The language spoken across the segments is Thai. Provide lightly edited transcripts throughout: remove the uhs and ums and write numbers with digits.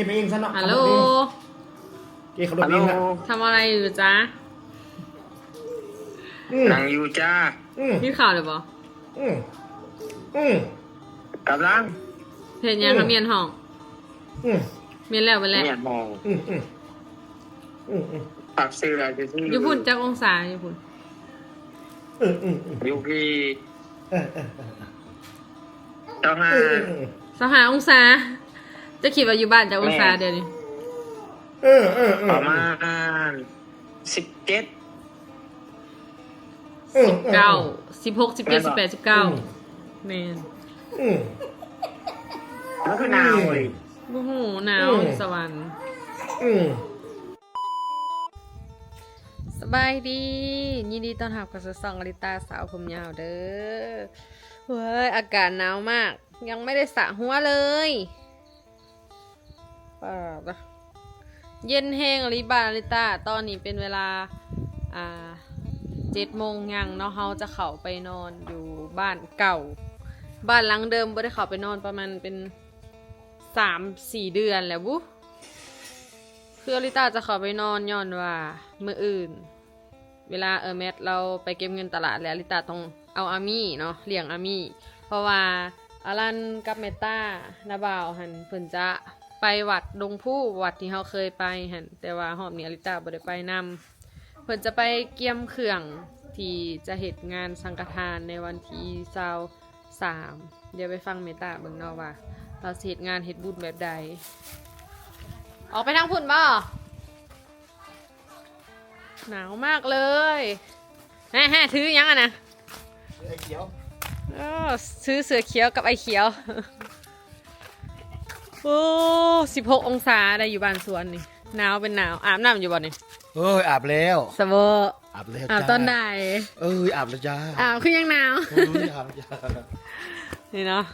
ไปเองซะเนาะ ฮัลโหล เกย์ขับรถเองนะ ทำอะไรอยู่จ๊ะ นั่งอยู่จ้า พี่ข่าวเลยปะ กำลัง เห็นยังคะเมียนห้องเมียนแล้วไปแล้ว เนี่ยมองปักซื้ออะไรจะซื้อ ญี่ปุ่นจักองศาญี่ปุ่น อยู่ที่เจ้าห้า 25 องศา จะคิดว่าอยู่บ้านจักองศาเดี๋ยวนี้ ประมาณ17 19 16 17 18 19แมน แล้วก็หนาวเลย โอ้โหหนาวสวรรค์สบายดียินดีต้อนรับกับสองอลิตาสาวผมยาวเด้อเฮ้ยอากาศหนาวมากยังไม่ได้สระหัวเลยป่าเย็นแห้งอลิบาอลิตาตอนนี้เป็นเวลา7 โมงยังเนาะเฮาจะเข้าไปนอนอยู่บ้านเก่าบ้านหลังเดิมบ่ได้เข้าไปนอนประมาณเป็น3-4 เดือนแล้วบุคืออลิตาจะเข้าไปนอนย้อนว่ามื้ออื่นเวลาแมทเราไปเก็บเงินตลาดแล้วอลิตาต้องเอาอามี่เนาะเลี้ยงอามี่เพราะว่าอารันกับเมตตานาบ่าวหันเพิ่นจะไปวัดดงผู้วัดที่เราเคยไปหันแต่ว่าหอบนี้อลิตาบ่ได้ไปนำเพิ่นจะไปเกี่ยมเครื่องที่จะเฮ็ดงานสังฆทานในวันที่23เดี๋ยวไปฟังเมตตาเบิ่งเนาะว่าเราสิเฮ็ดงานเฮ็ดบุญแบบใดออกไปทางพุ่นบ่หนาวมากเลยแฮ่ถือยังอ่ะนะ ไอ้เขียว ซื้อเสือเขียวกับไอเขียว โอ้16 องศาได้อยู่บ้านสวนนี่หนาวเป็นหนาวอาบน้ำอยู่บ่นี่ เอ้ยอาบแล้ว สบอ อาบแล้ว อาบตอนไหน อาบแล้วจ้า อาบคือยังหนาว อาบแล้วจ้า นี่เนาะ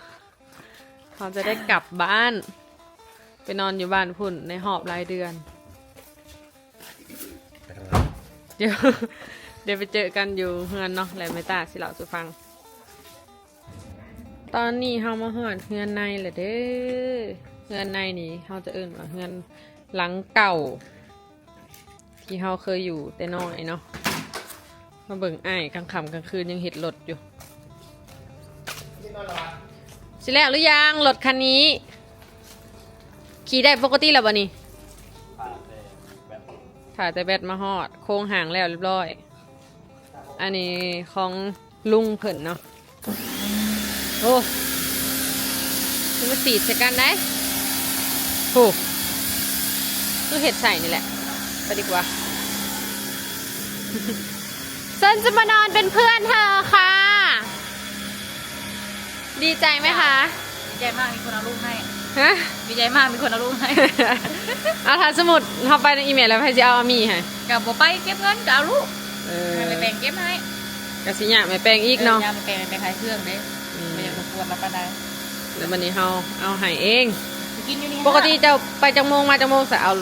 เขาจะได้กลับบ้านไปนอนอยู่บ้านพุ่นในหอบรายเดือน เดี๋ยว เดี๋ยวไปเจอกันอยู่เฮือนเนาะแหลมเมตาสิเราสุฟัง ตอนนี้เฮามาหอดเฮือนในแหละเด้อเฮือนในนี่เฮาจะเอิ้นว่าเฮือนหลังเก่า ที่เฮาเคยอยู่แต่น้อยเนาะมาเบิ่งอ้ายกลางค่ำกลางคืนยังเห็ดรถอยู่สิแล้วหรือยังรถคันนี้ ขี่ได้ปกติแล้วบ่นี่ถ่ายแต่แบตมาฮอดโค้งห่างแล้วเรียบร้อยอันนี้ของลุงเพิ่นเนาะโอ้คือมาสีดใส่กันได้โอ้คือเห็ดใส่นี่แหละไปดีกว่า ฉันจะมานอนเป็นเพื่อนเธอค่ะ ดีใจไหมคะ ดีใจมากมีคนเอารูปให้ ฮะ ดีใจมากมีคนเอารูปให้ เอาถ้าสมุดเข้าไปในอีเมลแล้วให้จะเอาอามีให้ กับบ่ไปเก็บเงินกับเอารูป เออ ไปแบ่งเก็บให้ กระสิหยาไม่แปลงอีกเนาะ ยามไปแบ่งขายเครื่องเด้ไม่อยากรบกวนรับประทาน แล้ววันนี้เราเอาให้เอง กินอยู่นี่ ปกติจะไปจังโมงมาจังโมงจะเอา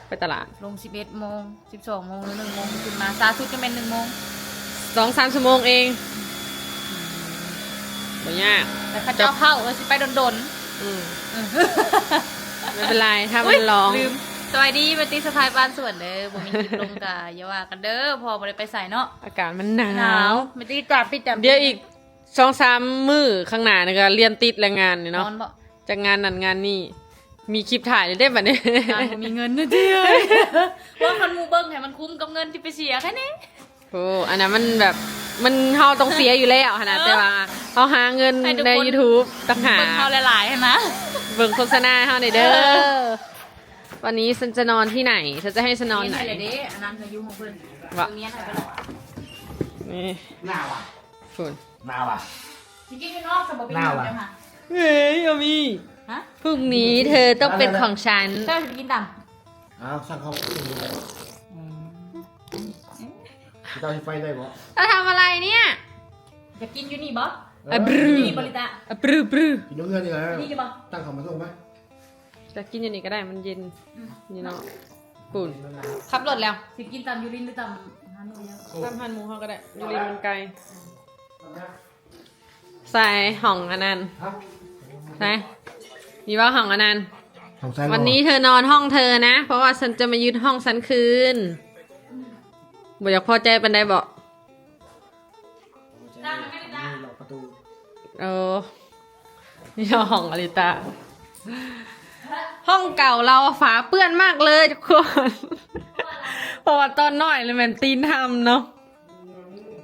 ไปตลาด ลง11 โมง 12 โมงหรือ1 โมงขึ้นมาซาสุดจะเป็น1 โมง 2-3 ชั่วโมงเองบ่ยาก แต่ข้าเจ้าเข้าสิไปดน อืม ๆ ไม่เป็นไรถ้ามันร้อง ลืมสวัสดีบันตีสะพายบ้านสวนเด้อบ่มีคลิปลงกะอย่าว่ากันเด้อพอบ่ได้ไปใส่เนาะ อากาศมันหน หนา าว ว ไม่ตีจับปิดจับ เดี๋ยวอีก2-3 มื้อข้างหน้านี่ก็เรียนติดแรงงานนี่ นอ เนาะ นบ่ จากงานนั้นงานนี้มีคลิปถ่ายเลยได้บัดนี้ งานบ่มีเงินนะเด้อว่าคันหมู่เบิ่งให้มันคุ้มกับเงินที่ไปเสียแค่นี้ โอ้อันนั้นมันแบบมันเฮาต้องเสียอยู่แล้วขนาดแต่ว่าเขาหาเงิน ให้ทุก ใน คน YouTube ต่างหาก เบิ่งเขาหลายๆให้นะ เบิ่งโฆษณาให้เฮาหน่อยเด้อวันนี้ฉันจะนอนที่ไหนฉันจะให้ฉันนอนไหน เมียเลยเด้อันนั้นคือยุ่งของเพิ่น วะ เมียให้ไปแล้ว นี่ หน้าว่ะ ฝุ่น หน้าว่ะ สิกินอยู่นอกสมบ่เป็น หน้า หยัง ว่ะ เด้อค่ะ เฮ้ยอามี ฮะ พรุ่งนี้เธอต้องเป็นของฉัน เจ้าสิกินดำ อ้าวสั่งเขาเจ้าที่ไฟได้บ่ เราทำอะไรเนี่ย จะกินอยู่นี่บ่ อะบรู อยู่นี่บริตะ อะบรูบรู กินน้ำเงินยังไง นี่จะบ่ ตั้งเขามาส่งไหม จะกินอย่างนี้ก็ได้มันเย็นนี่เนาะฝุ่นขับรถแล้ว สิกินตำยูรินหรือตำฮันนี่เนี่ย ตามพันหมูเขาก็ได้ยูรินมันไกลใส่ห่องอันนั้น ครับ ใส่มีว่าห่องอันนั้น ห้องซ้าย วันนี้เธอนอนห้องเธอนะ เพราะว่าฉันจะมายึดห้องฉันคืนบ่อยากพอใจปันไดบอก ล็อกประตู เออนี่ห้องอลิตา ห้องเก่าเราฝาเปื้อนมากเลยทุกคน เพราะว่าตอนน้อยเลยแมันตีนทำเนาะ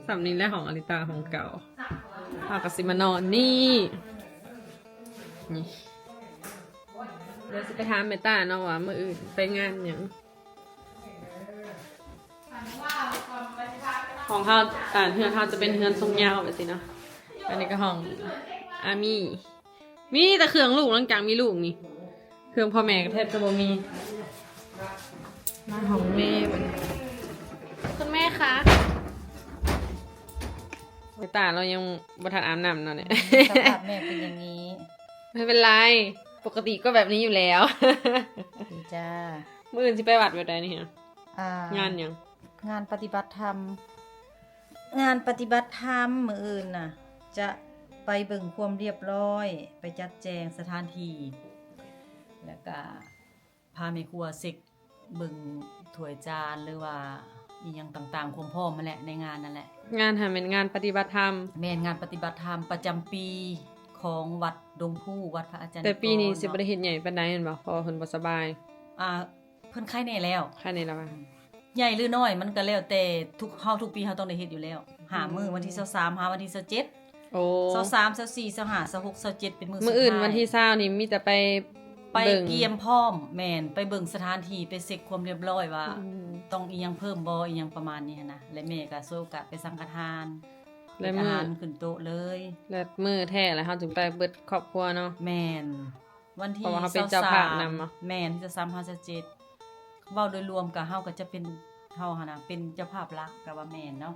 สำนี้แหละของอลิตาของเก่าพากับซิมานอนนี่เดี๋ยวจะไปถามเมตาเนาะว่าเมื่ออื่นไปงานอย่างของเขาเฮือนเขาจะเป็นเฮือนทรงยาวแบบสิเนาะอันนี้ก็ห้องอามี่มีแต่เครื่องลูกหลังจากมีลูกนี่เครื่องพ่อแม่ก็แทบจะบ่มีมาของแม่บัดนี้คุณแม่คะเมตาเรายังบ่ทันอาบน้ำเนาะเนี่ย สภาพแม่เป็นอย่างนี้ ไม่เป็นไร ปกติก็แบบนี้อยู่แล้ว ดีจ้า มื่ออื่นสิไปวัดแบบใดนี่ฮะ งานหยัง งานปฏิบัติธรรม งานปฏิบัติธรรมมื้ออื่นน่ะ จะไปเบิ่งความเรียบร้อย ไปจัดแจงสถานที่แล้วก็พาแม่ครัวเซ็กเบิ่งถ้วยจานหรือว่าอีหยังต่างๆความพร้อมมาแหละในงานนั่นแหละ งานหาเป็นงานปฏิบัติธรรม แม่นงานปฏิบัติธรรมประจำปีของวัดดงผู้วัดพระอาจารย์ แต่ปีนี้สิบ่ เาะ ได้เฮ็ดใหญ่ปานใดแม่นบ่เพราะว่าเพิ่นบ่สบาย เพิ่นไข้แน่แล้ว แค่นี้แล้วว่า ใหญ่หรือน้อยมันก็แล้วแต่ทุกปีเฮาต้องได้เฮ็ดอยู่แล้วหามื้อวันที่23หาวันที่27 โอ้ 23 24 25 26 27เป็นมื้อ มื้ออื่นวันที่20นี่มีแต่ไป ไป เบิ่ง เกียมพร้อมแม่นไปเบิ่งสถานที่ไปเช็คความเรียบร้อยว่า อืม ต้องอีหยังเพิ่มบ่อีหยังประมาณนี้นะและแม่ก็โซกะไปสังฆทาน และ อา มื้อ หารขึ้นโต๊ะเลย และมื้อแท้แล้วเฮาจึงไปเบิดครอบครัวเนาะ แม่นวันที่ เพราะว่าเขาเป็นเจ้าภาพนำเนอะ แม่นที่23 57เว้าโดยรวมก็เฮาก็จะเป็นเฮาหั่นน่ะเป็นเจ้าภาพหลักก็ว่าแม่นเนาะ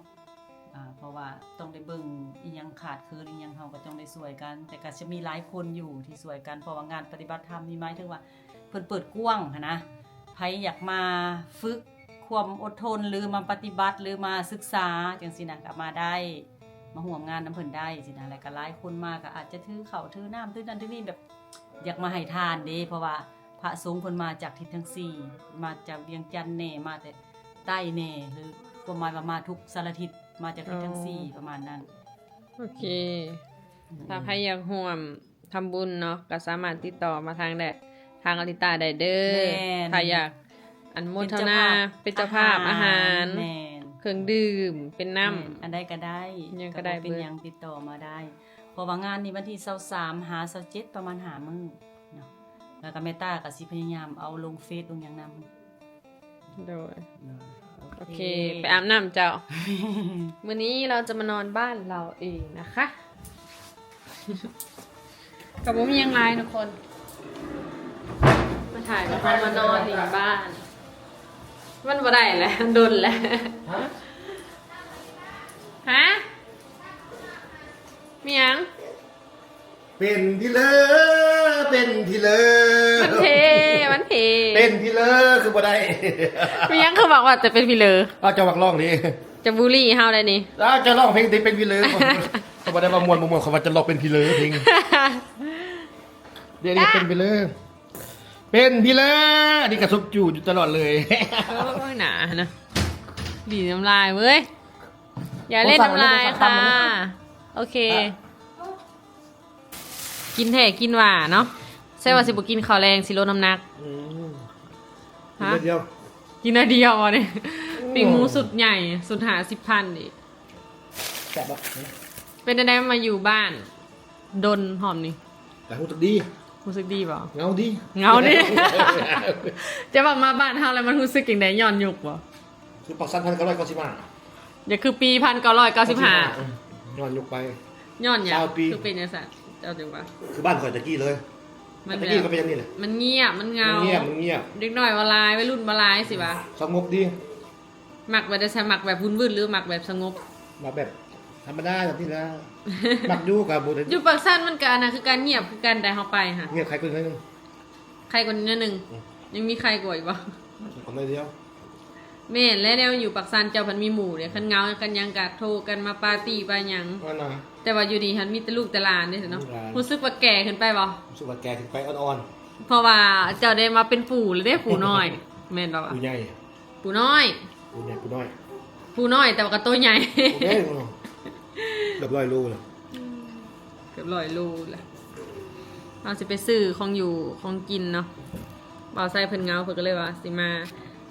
เพราะว่าต้องได้เบิ่งอีหยังขาดเคินอีหยังเฮาก็ต้องได้ช่วยกัน แต่ก็จะมีหลายคนอยู่ที่ช่วยกันเพราะว่างานปฏิบัติธรรมนี่หมายถึงว่าเพิ่นเปิดกว้างหันนะไผอยากมาฝึกความอดทนหรือมาปฏิบัติหรือมาศึกษาจังซี่นะก็มาได้มาร่วมงานนํเพิ่นได้สินะแล้วก็หลายคนมาก็อาจจะถือข้าวถือน้ำถือนั่นถือนี่แบบอยากมาให้ทานเด้เพราะว่าพระสงฆ์เพิ่นมาจากทิศทั้งสี่มาจากเวียงจันทน์แน่มาแต่ใต้แน่หรือประมาณว่ามาทุกสารทิศมาจากทิศทั้งสี่ประมาณนั้น โอเค ถ้าใครอยากร่วมทำบุญเนาะก็สามารถติดต่อมาทางอลิตาได้เด้อ แม่น ถ้าอยากอันโมทนาเป็นเจ้าภาพอาหาร แม่น เครื่องดื่มเป็นน้ำ อันใดก็ได้ ยังก็ได้ เป็น เบิด หยังติดต่อมาได้ เพราะว่างานนี้วันที่23หา27ประมาณ5มื้อเนาะแล้วก็แม่ต้าก็สิพยายามเอาลงเฟซลงหยังนำ โดยโอเค ไปอาบน้ำเจ้า มื้อนี้เราจะมานอนบ้านเราเองนะคะ กับผมยังไลน์ทุกคน มาถ่ายมาพอมานอนในบ้าน มันบ่ได้แล้วโดนแล้ว ฮะมีหยัง เป็นที่เลอเป็นที่เลอ มันเทมันเท เป็นที่เลอคือบ่ได้ มีหยังคือบอกว่าจะเป็นพี่เลอ เอาจะวักร้องดิ จะบูลลี่เฮาได้นี่ แล้วจะร้องเพลงที่เป็นพี่เลอเขาบ่ได้มามวนเขาว่าจะร้องเป็นพี่เลอเพลงเดี๋ยวนี้เป็นพี่เลอเป็นพี่เลออันนี้กระซุบจูอยู่ตลอดเลย โอ้ยหนานะบีบน้ำลายเว้ย อย่าเล่นน้ำลายค่ะ โอเค กินแท้กินหว่าเนาะใช่ว่าสิบุกินข้าวแรงสิลดน้ำหนัก ฮะ เดียว กินอันเดียวอ่ะเนี่ยปีกหมูสุดใหญ่สุดหา10,000ดิ แซ่บบ่ เป็นได้มาอยู่บ้าน ดนหอมนี่ แต่หูตึกดี รู้สึกดีเปล่า เงาดี เงาดิ จะบอกมาบ้านเฮาแล้วมันรู้สึกอย่างไดย้อนยุกบ่ คือปักสั้น1,995 อย่าคือปี1995 ย้อนยุคไป ย้อนหยัง 20 ปี คือเป็นจังซั่นเจ้าจังว่า คือบ้านข่อยตะกี้เลย มัน ตะ แบ กี้ บ ก็เป็นอย่างนี้แหละ มันเงียบมันเงา มันเงียบมันเงียบ เด็กน้อยว่าลายวัยรุ่นว่าลายสิวะ สงบดี หมักแบบจะใช้หมักแบบวุ่นๆหรือหมักแบบสงบ มาแบบธรรมดาแบบนี้นะมักอยู่กับบุตร อยู่ปากสั้นมันก็อันนะคือการเงียบคือการได้เฮาไปค่ะ เงียบใครคนนึง ใครคนนี้หนึงยังมีใครกว่าอีกบ่ คนเดียว แม่นและแนวอยู่ปากสั้นเจ้าพันมีหมู่เนี่ยคันเงากันยังกะโทรกันมาปาร์ตี้ไปหยัง ว่านะ แต่ว่าอยู่ดีหันมีแต่ลูกแต่หลานนี่สิเนาะ ลูกหลาน รู้สึกว่าแก่ขึ้นไปบ่ รู้สึกว่าแกถึงไปอ่อน เพราะว่าเจ้าได้มาเป็นปู่หรือได้ปู่น้อยแม่นบ่วะ ปูใหญ่ ปู่น้อย ปูใหญ่ปูน้อย ปู่น้อยแต่ว่าก็ตัวใหญ่ ปูใหญ่เกือบ100 โลเลย เกือบ100 โลแหละเราสิไปซื้อของอยู่ของกินเนาะบ่าวไส้เพิ่นเหงาเพิ่นก็เลยว่าสิมา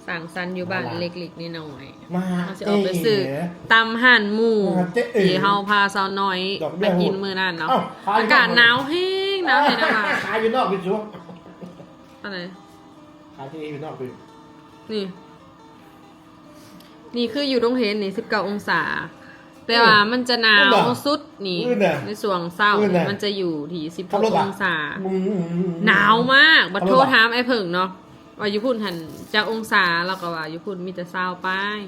สั่งสรรค์อยู่บ้านเล็กๆน้อยๆ มา เราจะออกไปซื้อตำหั่นหมูที่เฮาพาสาวน้อยไปกินมื้อนั้นเนาะอากาศหนาวแห้งหนาวเลยนะคะ ขายอยู่นอกพี่ชัว อะไร ขายที่อยู่นอกพี่ นี่ นี่คืออยู่โรงเรียนนี่19 องศา แต่ว่ามันจะหนาวสุดนี่ในส่วงเช้ามันจะอยู่ที่16 องศา หนาวมากบัดโทรถามไอ้เพิ่งเนาะว่าอยู่พุ่นหันจากองศาแล้วก็ว่าอยู่พุ่นมีแต่20ป้าย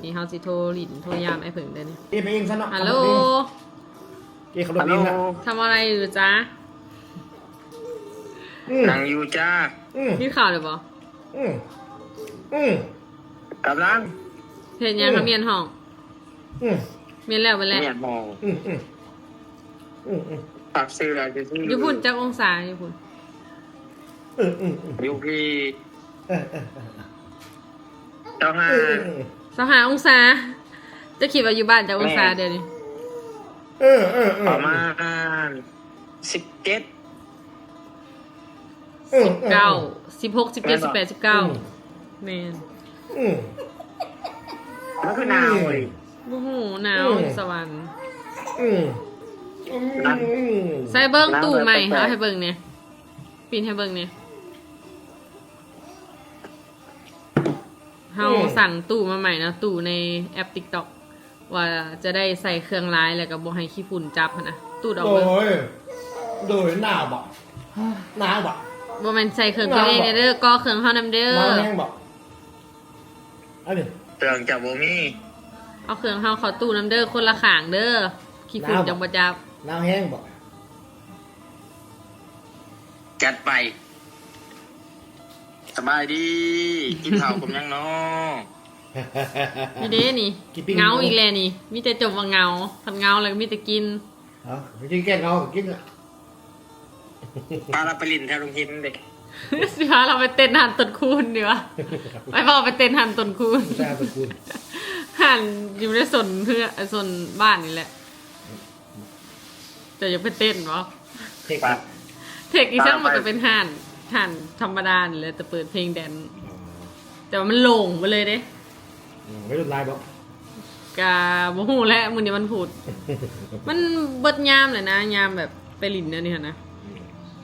นี่เฮาสิโทรลิ้นโทรยามไอ้เพิ่งเด้อนี่ เอ๊ะไปเองซะเนาะ ฮัลโหล เอ๊ะขับรถ ฮัล เอ โหล งนะ ทำอะไรอยู่จ๊ะ นั่งอยู่จ้า นี่ข่าวเลยบ่ อืมอืม กำลัง เห็นยังคะเมียนห้อง อืม เมียนแล้วไปแล้ว เนี่ยมอง อืมอืมอืมอืม ปักเสื้อจะที่ อยู่พุ่นจากองศาอยู่พุ่น อืมอืมอืม อยู่ที่ เออเออเออ เจ้าห้า 25 องศา จะคิดว่าอยู่บ้านจากองศาเดี๋ยวนี้ เออเออเออ ประมาณ17 9 16 17 18 19แม่น อืม มันคือหนาวเลย โอ้โหหนาวสวรรค์ อืมอืม ใส่เบิ่งตู้ใหม่เอาให้เบิ่งเนี่ยปีนให้เบิ่งเนี่ยเฮาสั่งตู้มาใหม่นะตู้ในแอป TikTok ว่าจะได้ใส่เครื่องร้ายแล้วก็บ่ให้ขี้ฝุ่นจับหั้นนะตู้ดอก โด เบิ่ง ยโดยหนาวบ่หนาวบ่ บ่แม่นใส่เครื่องตัวเองเด้อก็เครื่องเฮานำเด้อ หนาวแห้งบ่อันนี้ เตืองจากบ่มี เอาเครื่องเฮาเข้าตู้นำเด้อคนละข้างเด้อขี้ฝุ่นจังบ่จับ หนาวแห้งบ่ จัดไป สบายดี กินข้าวผมยังเนาะ นี่เด้นี่เหงาอีกแล้วนี่ มีแต่จมว่าเหงาคันเหงาแล้วก็มีแต่กิน เอากินแก้เงากินอ่ะ ปลาลาปลินแถวโรงเรียนเด็ก สิพาเราไปเต้นหันต้นคูณดีวะไปพอไปเต้นหันต้นคูณ แซ่บเป็นคุณ หันอยู่ในสนเพื่อสนบ้านนี่แหละจะอย่าไปเต้นวะ เทคนิค เทคอีช่างมันก็เป็นหันธรรมดานี่แหละแต่เปิดเพลงแดนซ์แต่ว่ามันโล่งไปเลยเด้ ไม่รุนแรงบ่ กาโมโหแล้วมือนี้มันพูด มันเบิดยามเลยนะยามแบบไปลินเนี่ยนี่ค่ะนะ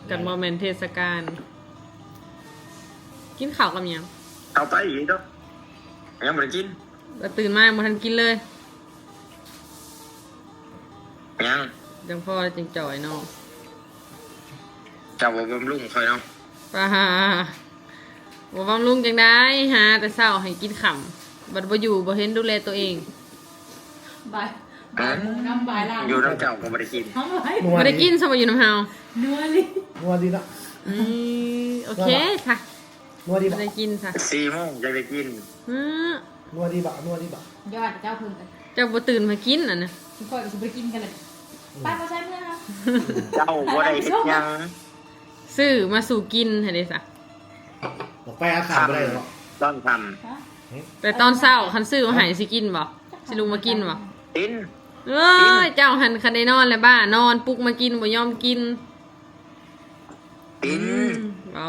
กันโมเมนต์เทศกาลกินข้าวกับหยัง เอาไปอีกเนาะยังไม่ได้กิน แล้วตื่นมามาทันกินเลย ยัง จังพ่อจังจ่อยเนาะ จะบ่บำรุงคอยเนาะ ป้าบ่บำรุงจังได้หาแต่เช้าให้กินขำบัดบ่อยู่บ่เห็นดูแลตัวเอง บาย อืม น้ำบายล่าง อยู่น้ำเจ้าก็ไม่ได้กิน ทั้งไว้ บ่ได้กินซะบ่อยู่น้ำเฮา นัวลิ นัวดีเนาะ โอเคค่ะ นัวดี บ่ บ่ ได้กินซะ 4 โมงจะได้กิน อื้อ นัวดีบ่นัวดีบ่ ยอดเจ้าเพิ่งกัน เจ้าบ่ตื่นมากินน่ะนะ ทุกคนจะไปกินกันเลยไปมาใช้เมื่อครับ เจ้าบ่ได้เฮ็ดหยัง ซื้อมาสู่กินให้ได้ซะ ออกไปอาขาดบ่ได้หรอก ต้อนท แต่ตอนเช้าคันซื้อมาให้สิกินบ่สิลุงมากินบ่ ำกิน เอ้ยเจ้าหันคันได้นอนแล้วบ้านอนปลุกมากินบ่ยอมกิน กิน บ่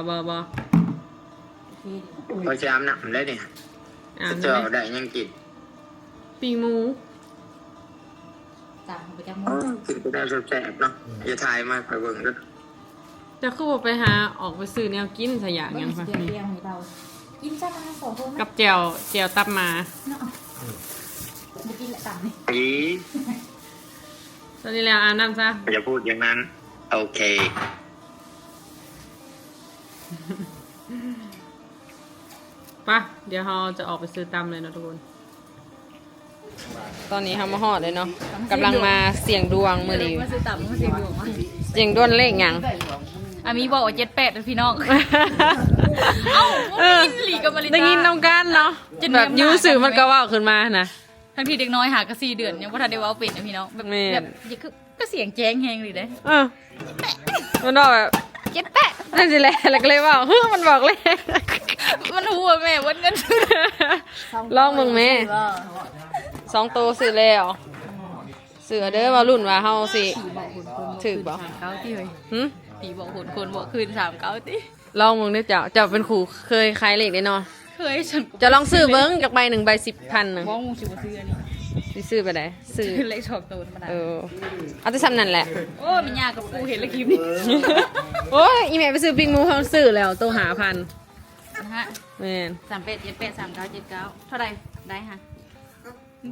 พอจะอาบน้ำแล้วเนี่ย อ่า จะ น เจอ ไหม ได้ยังกิน ปีหมู จับไปจับมื อ๋อ อ กินไปได้แซ่บๆเนาะอย่าทายมาไปเบิ่งเด้อ จะคือบ่ไปหาออกไปซื้อแนวกินซะอย่าง ไม่ หยัง มี ซะ เสียง นี่ เรียงของเรากินซะมาสองคน กับแจวตับมา เนาะมากินแหละต่ำนี่ อี ตอนนี้แล้วอาบน้ำซะ อย่าพูดอย่างนั้น โอเค ไปะเดี๋ยวเราจะออกไปซื้อตำเลยนะทุกคน ตอนนี้เรามาฮอดเลยเนาะกำลังมาเสี่ยงดวงมื้อนี้ มาซื้อต่ำมาซื้อดวงมา เสี่ยงดวงเลขหยัง มีบอกว่า78นะพี่น้อง เอ้าหลีกับมาริ ได้ยินน้ำกันเนาะแบบยูสื่อมันก็เว่าขึ้นมานะ ทั้งที่เด็กน้อยหากะ4 เดือนยังบ่ทันได้เว้าเป็นนะพี่น้องแบบ แม่น แบบอย่าคือก็เสียงแจ้งแฮงเลยเด้ มันบอกแบบ 78นั่นสิแหละแล้วก็เลยว่าเฮ้ยมันบอกเลย มันหัวแม่วันเงิน ลองมึงแม่2ตัวซื้อแล้วซื้อเด้อมารุ่นว่าเฮาสิถึกบ่ เก้าที่เฮ้ย หึ ผีบอกหนคนบอกคืน39ติ ลองมึงเด้อเจ้าเป็นครูเคยขายเลขได้เนาะ เคยฉัน จะลองซื้อเบิ่งจากใบ1ใบ10,000นึง ว่ามึงสิบ่ซื้ออันนี้ สิซื้อไปได้ซื้อ คือเลข2ตัวธรรมดา เอาแต่ซ้ำนั่นแหละ โอ้ยมันยากกับกูเห็นแล้วคลิปนี้ โอ้ยอีแม่ไปซื้อปิงหมูเขาซื้อแล้วตัวหาพัน นะฮะ แม่น 38 78 39 79เท่าไหร่ได้ฮะ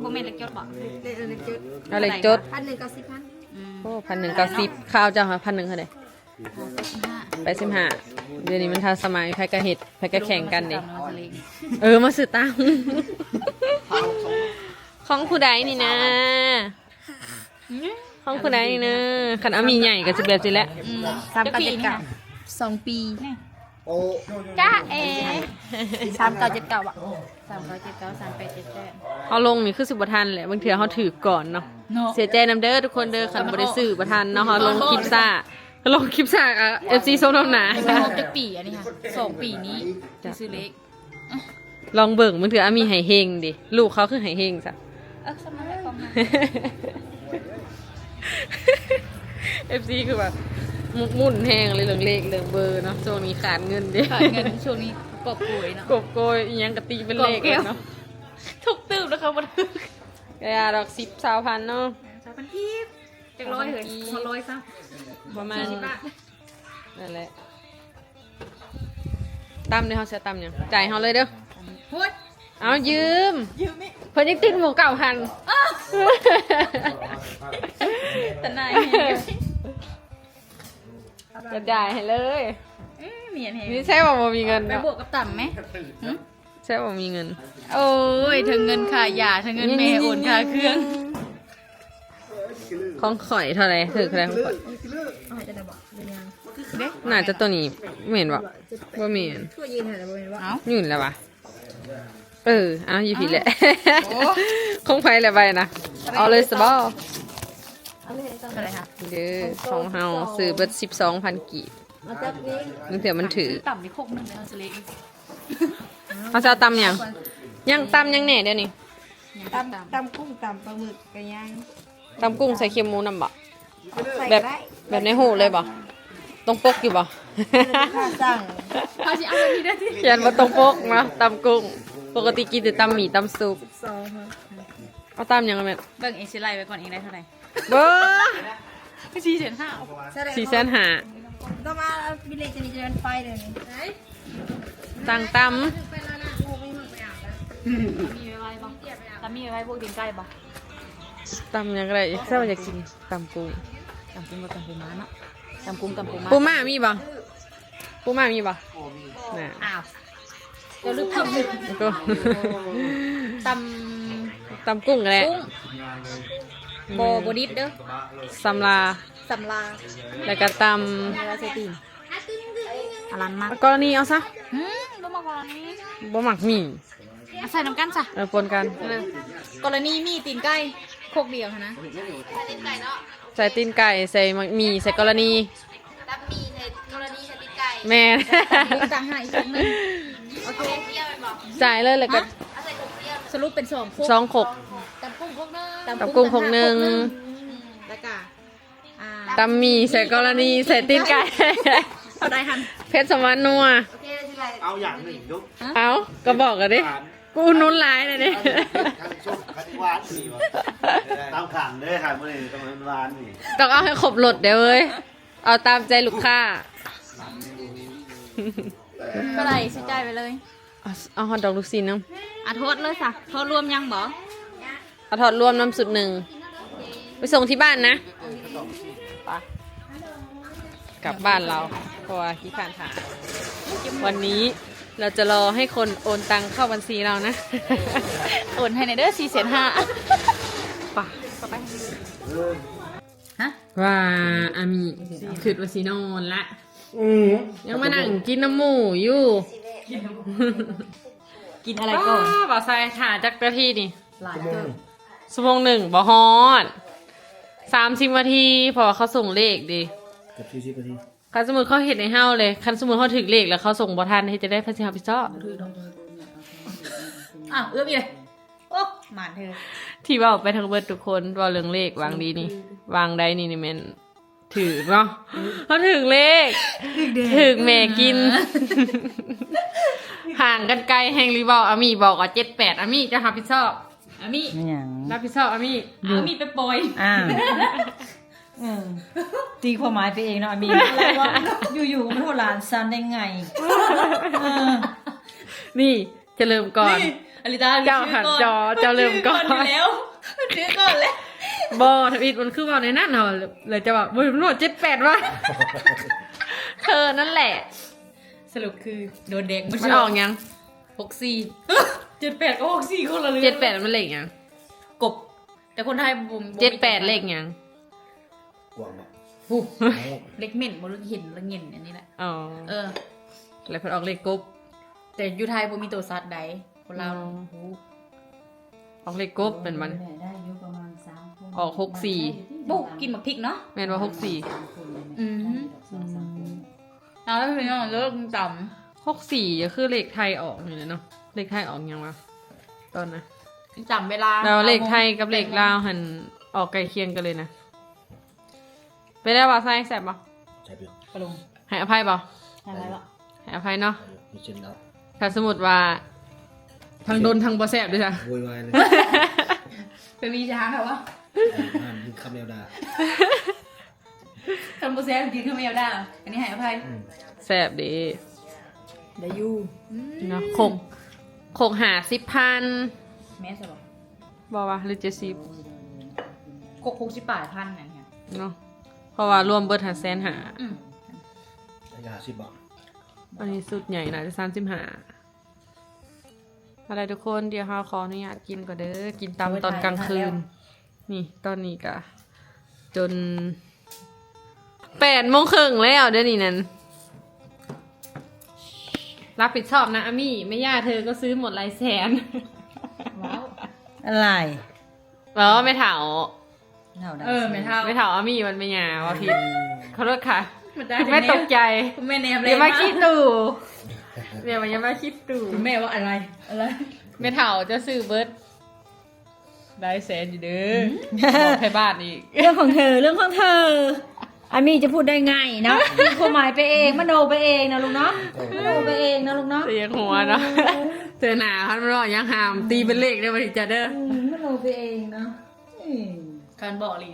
บ่แม่นเลขจดบ่ เอาเลขจด อืม โอ้1,190ข้าวเจ้าค่ะ1,100เท่าใด85เดี๋ยวนี้มันทันสมัยไผก็เฮ็ดไผก็แข่งกันเด้ ตามน้องทะเล มาซื้อตังของผู้ใดนี่นะของผู้ใดนี่นะคันเอามีใหญ่ก็สิแบบสิแหละ 2 ปี จ้าเอ 3979อ่ะ3979 3878 เอาลงนี่คือสิบ่ทันแหละบางเทื่อเฮาถือก่อนเนาะ เนาะ เสียใจนำเด้อทุกคนเด้อคันบ่ได้ซื้อบ่ทันเนาะเฮาลงคลิปซ่าลงคลิปซ่ากับ FC ส้มน้ำหนา ไม่ครบจักปีอันนี้ค่ะ2 ปีนี้ที่ซื้อเล็ก ลองเบิ่งบางเทื่อมีให้เฮงดิลูกเขาคือให้เฮงซะ สมัยแรกของมัน FC คือแบบมุ่นแหงเลยเรื่องเลขเรื่องเบอร์เนาะช่วงนี้ขาดเงินดิ ขาดเงินช่วงนี้กอบป่วยเนาะ กบโกยอีหยังกะตีเป็นเลขเลยเนาะ ทุกตื่นนะคะมัน กะยาดอก10,000เนาะ 2,000ทีบจักร้อยเลยพอร้อยซะ ประมาณ 40 บาท นั่นแหละตำเด้อเฮาสิตำหยังจ่ายเฮาเลยเด้อ โหด เอายืม ยืมมิ เพิ่นยังติดหมู9,000 แต่นาย จะจ่ายให้เลย มีอันเห็น นี่ใช่ว่าบ่มีเงิน ไป เนาะ บวกกับต่ำไหม ใช่ว่ามีเงิน โอ้ยทั้งเงินค่ายาทั้งเงินแม่โอนค่าเครื่อง ของข่อยเท่าไหร่ถือเท่าไหร่ของข่อย เด้ น่าจะตัวนี้ไม่เห็นบ่บ่มีเห็น เอ้า ยืนแล้ววะเอาอยู่ผิดแหละของไผแหละไปนะเอาเลยสบอ เท่าไหร่คะ เด้อของเฮาซื้อเบิด12,000กีบมันเถื่อมันถือ ต่ำนี่6นึงเลยเอาสเล็ก เขาจะเอาตำหยังยังตำยังแหน่เดี๋ยวนี้ ตำกุ้งตำปลาหมึกกระย่าง ตำกุ้งใส่เค็มหมูนำบ่ ใส่ แบบ ได้ แบบในหูเลยบ่ตรงปกอยู่บ่ ถ้าสั่ง เขาสิเอาอันนี้ได้ที่ เขียนว่าตรงปกนะตำกุ้งปกติกินแต่ตำหมี่ตำซุป ซองค่ะ เอาตำหยังไงแม่ เบิ่งเองสิไล่ไว้ก่อนเองได้เท่าไหร่ เบ้อ 4,500 4,500 ต้องมาบิเลจะนี่จะเป็นไฟเลยนี่ สั่งต มีไว้บ่ถ้ามีไว้พวกดินใกล้บ่ ำตำหยังไรถ้ามันอยากกินตำกุ้ง ตำกุ้งกับตำปูม้าเนาะตำกุ้งตำปูม้า ปูม่ามีบ่ปูม่ามีบ่น่ะ อ้าวเดี๋ยวลืมทำ แล้วก็ ต ตำกุ้งแหละ ำกุ้งโบดิดเด้อ สำลา สำลา แล้วก็ต แล้วใส่ตีนอลันมาก ำกรณีเอาซะ บ่มาก่อนนี้ บ่หมักหมี่ เอาใส่น้ำกันจ้ะ ปนกัน กรณีมีตีนไก่โคกเดียวค่ะนะ ใส่ตีนไก่ใส่หมักหมี่ใส่กรณี ตับมีในกรณีชนิดไก่ แม่ ต่างหากอีกครั้งหนึงโอเค จ่ายเลยแล้วก็ สรุปเป็น2โคก สองขก ตำกุ้งโคกนึง ตำกุ้งโคกนึง แล้วก็อ่า ตำหมี่ใส่กรณีใส่ตีนไก่ เอาได้หัน เพชรสวรรค์นัว เอาอย่างหนึ่งยุก เอาก็บอกกันดิ กูนุ่นร้ายเลยดิ ทางชุบคันวานนี่วะตามขันเลยค่ะมื่อนี้ต้องเป็นวานนี่ ต้องเอาให้ครบรถเดี๋ยวเว้ย เอาตามใจลูกค้า เท่าไหร่สิจ่ายไปเลย เอาฮอตดอกลูกซีนน้ อ่ะโทษเลยจ้ะโทษรวมยังบ่ ำเอาทอดรวมน้ำสุดหนึ่ง ไปส่งที่บ้านนะไปกลับบ้านเรา เพราะว่าที่ผ่านทางวันนี้เราจะรอให้คนโอนตังเข้าบัญชีเรานะ โอนให้ในเด้อ4,500 ไป่ะ ไปฮะ ว่าอามีคือว่าสีนอนละ ยังมานั่งกินน้ำหมูอยู่ กินอะไรก่อน บ่ใส่ถ่าจักนาทีนี่ หลายเติม 1 บ่ฮอด30 นาทีเพราะว่าเขาส่งเลขดิ กับ40 นาที คันสมมุติเขาเห็นในเฮาเลยคันสมมุติเขาถึงเลขแล้วเขาส่งบ่ทันให้จะได้ภาษีรับผิดชอบ อ้าวเอื้อมอีเลยโอ้หมานเธอ ที่เว้าไปทั้งเบิดทุกคนเว้าเรื่องเลขวางดีนี่วางได้นี่แม่นถือเนาะเขาถึงเลขถึงแม่กิน ห่างกันไกลแฮงรีบอกอามี่บอกว่า78อามี่จะรับผิดชอบอามี่ ไม่หยัง รับผิดชอบอามี่อามี่ไปปล่อย อ้าวตีความหมายไปเองเนาะมีอะไรวะอยู่ๆก็มาโทษหลานซันได้ไงเออ นี่จะเริ่มก่อน อลิตา เจ้าหันจอเจ้าเริ่มก่อน อยู่แล้วซื้อก่อนเลย บอทวิตมันคือว่าในนั้นเหรอเลยจะบอกบริโภค78ว่าเธอนั่นแหละ สรุปคือโดนแดง มันออกยัง 64 78ก็64คนละเรื่อง 78มันเลขยัง กบ แต่คนไทยบ่มี 78เลขยัง กวางบอก เล็กเหม็นบ่รู้เห็นละเงินอันนี้แหละ อ๋อ เออ แล้วเพิ่นออกเลขกบ แต่อยู่ไทยบ่มีตัวซัดใดคนลาว อ๋อ ออกเลขกบเป็นมัน ได้อยู่ประมาณ3คน ออก64 บุกกินหมักพริกเนาะ แม่นว่า อืม เอาแล้วพี่น้องเลิกต่ 64ก็คือเลขไทยออกนี่แหละเนาะเลขไทยออกยังวะตอนนะ ำจำเวลา แล้วเลขไทยกับเลขลาวหันออกใกล้เคียงกันเลยนะไปได้บ่ไส้แซ่บบ่ ใช่เปล่า ปลง ให้อภัยบ่ อะไรวะ ให้อภัยเนาะ มีเช่นแล้ว ถ้าสมมุติว่าทางโดนทางบ่แซ่บด้วยจ้ะ โวยวายเลย เป็นมีช้างเหรอวะ ห้ามยิงคำเดียวด่า คำโบแซ่บกินข้าวเมียวได้เหรออันนี้ให้อภัย แซ่บดี เดี๋ยวอยู่ เนาะโคกหา10,000 แม่สบอก บ่ว่าหรือ70 68,000นั่นค่ะ เนาะเพราะว่ารวมเบิด500,000หา อืม ระยะ10 บาท อันนี้สุดใหญ่น่าจะ35อะไรทุกคนเดี๋ยวเฮาขออนุญาตกินก่อนเด้อกินตามตอนกลางคืน นี่ตอนนี้ก็จน8:30แล้วเดี๋ยวนี้นั่นรับผิดชอบนะอามี่ไม่ย่าเธอก็ซื้อหมดหลายแสน ว้าว อะไร แล้วไม่เถา เท่านั้น ไม่เท่า ไม่เถาอามี่มันเป็นหยาว่าผิดขอโทษค่ะ มันได้ คุณแม่ตกใจ คุณแม่แนมเล เดี๋ ย ยวมาคิดตู่เดี๋ยวมันยังมาคิดตู่ คุณแม่ว่าอะไรอะไร ไม่เถาจะซื้อเบิร์ดได้แสนอยู่เด้อบอกให้บ้านอีก เรื่องของเธอเรื่องของเธออามีจะพูดได้ไงเนาะมีความหมายไปเองมโนไปเองนะลุงเนาะมโนไปเองนะลุงเนาะ เสียงหัวเนาะเจอหนาพันรอยังหามตีเป็นเลขได้มาทีจะเด้อ มโนไปเองเนาะ การบอกหลี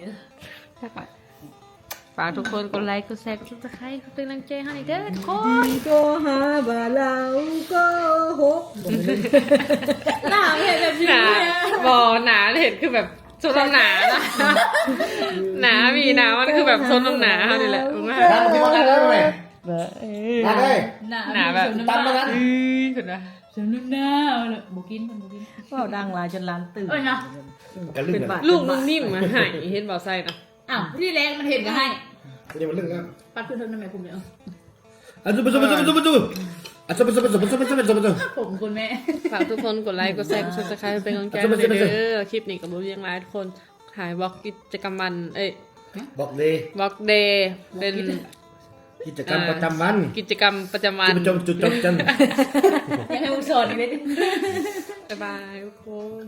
ฝากทุกคนกดไลค์กดแชร์กดซับสไครต์เป็นกำลังใจให้เด้อทุกคน ก็หาบาลาก็หก หน้าไม่เห็นแบบนี้ หนา เลยอะ บอหนาเห็นคือแบบชุดลำหนานะหนามีหนามันคือแบบชุดลำหนาเท่านี้แหละมึงว่า ร้านที่ว่าได้ไหมร้านได้ หนาแบบ ตามมากัน สุดนะ สนุกหน้าเลยบุกินมันบุกิน ก็ดังหลายจนร้านตื่น เอ้ยนะ กันลึกกัน ลูกนุ่มนิ่มมาหายเห็นบ่อไส้นะ อ้าวที่แรกมันเห็นก็ให้ นี่มันลึกแล้ว ปัดขึ้นทำไมผมเนี่ย อ่ะจุ๊บจุ๊บจุ๊บจุ๊บจุ๊บอ่ะจุ๊บจุ๊บจุ๊บจุ๊บจุ๊บจุ๊บจุ๊บ ผมคุณแม่ ฝากทุกคนกดไลค์กดแชร์กดซับสไครต์เป็นกำลังใจให้เด้อคลิปนี้กับรู้ยังไงทุกคนถ่ายบล็อกกิจกรรมวันบอกเลย บล็อกเดย์เป็น กิจกรรมประจำวัน กิจกรรมประจำวัน จุ๊บจุ๊บจุ๊บจุ๊บ ยังให้อุสอนอีกเลย บ๊ายบายทุกคน